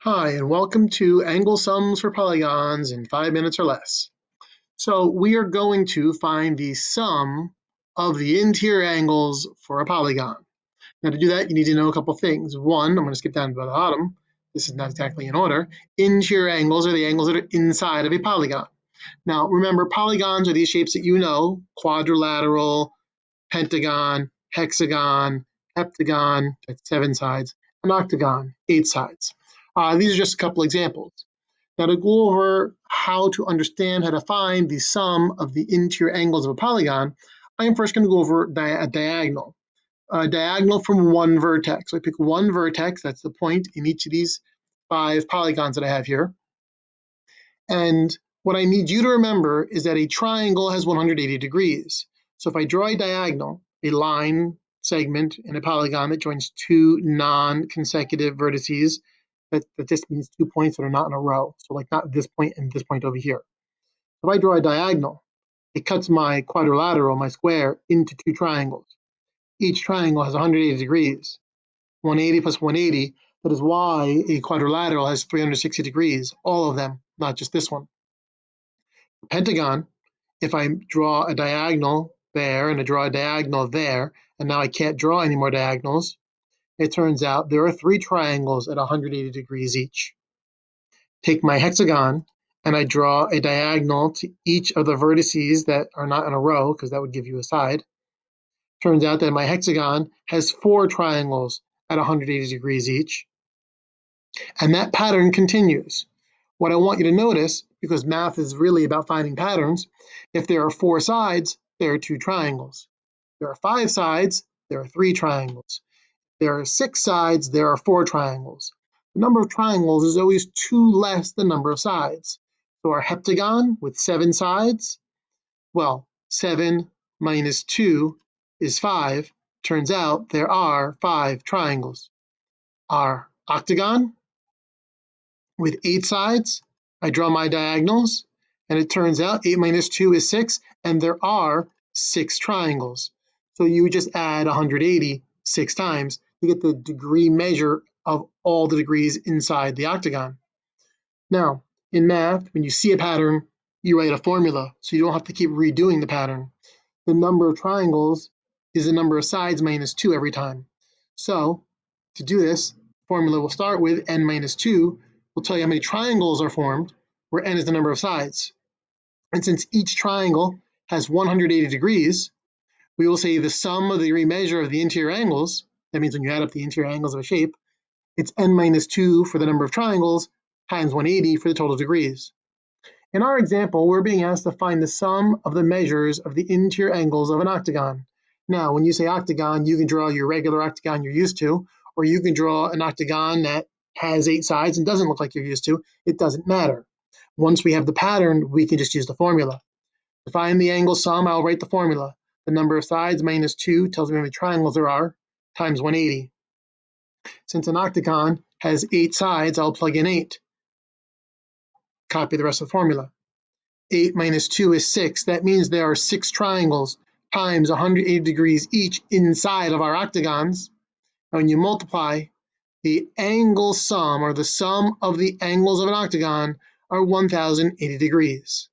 Hi, and welcome to Angle Sums for Polygons in 5 minutes or less. So we are going to find the sum of the interior angles for a polygon. Now to do that, you need to know a couple things. One, I'm going to skip down to the bottom. This is not exactly in order. Interior angles are the angles that are inside of a polygon. Now remember, polygons are these shapes that you know: quadrilateral, pentagon, hexagon, heptagon, that's 7 sides, an octagon, 8 sides. These are just a couple examples. Now to go over how to understand how to find the sum of the interior angles of a polygon, I am first going to go over a diagonal. A diagonal from one vertex. So I pick one vertex, that's the point in each of these 5 polygons that I have here. And what I need you to remember is that a triangle has 180 degrees. So if I draw a diagonal, a line segment in a polygon that joins 2 non-consecutive vertices, that just means 2 points that are not in a row. So like not this point and this point over here. If I draw a diagonal, it cuts my quadrilateral, my square, into 2 triangles. Each triangle has 180 degrees. 180 plus 180, that is why a quadrilateral has 360 degrees, all of them, not just this one. Pentagon, if I draw a diagonal there and I draw a diagonal there, and now I can't draw any more diagonals, it turns out there are 3 triangles at 180 degrees each. Take my hexagon and I draw a diagonal to each of the vertices that are not in a row, because that would give you a side. Turns out that my hexagon has 4 triangles at 180 degrees each. And that pattern continues. What I want you to notice, because math is really about finding patterns, if there are 4 sides, there are 2 triangles. There are 5 sides, there are 3 triangles. There are 6 sides, there are 4 triangles. The number of triangles is always 2 less than the number of sides. So our heptagon with 7 sides, well, 7 minus 2 is 5. Turns out there are 5 triangles. Our octagon with 8 sides, I draw my diagonals, and it turns out 8 minus 2 is 6, and there are 6 triangles. So you just add 180 6 times to get the degree measure of all the degrees inside the octagon. Now, in math, when you see a pattern, you write a formula, so you don't have to keep redoing the pattern. The number of triangles is the number of sides minus 2 every time. So to do this, formula will start with n minus 2. Will tell you how many triangles are formed, where n is the number of sides. And since each triangle has 180 degrees, we will say the sum of the degree measure of the interior angles, that means when you add up the interior angles of a shape, it's n minus 2 for the number of triangles times 180 for the total degrees. In our example, we're being asked to find the sum of the measures of the interior angles of an octagon. Now, when you say octagon, you can draw your regular octagon you're used to, or you can draw an octagon that has 8 sides and doesn't look like you're used to. It doesn't matter. Once we have the pattern, we can just use the formula. To find the angle sum, I'll write the formula. The number of sides minus 2 tells me how many triangles there are, times 180. Since an octagon has 8 sides, I'll plug in 8. Copy the rest of the formula. 8 minus 2 is 6. That means there are 6 triangles times 180 degrees each inside of our octagons. And when you multiply, the angle sum, or the sum of the angles of an octagon, are 1080 degrees.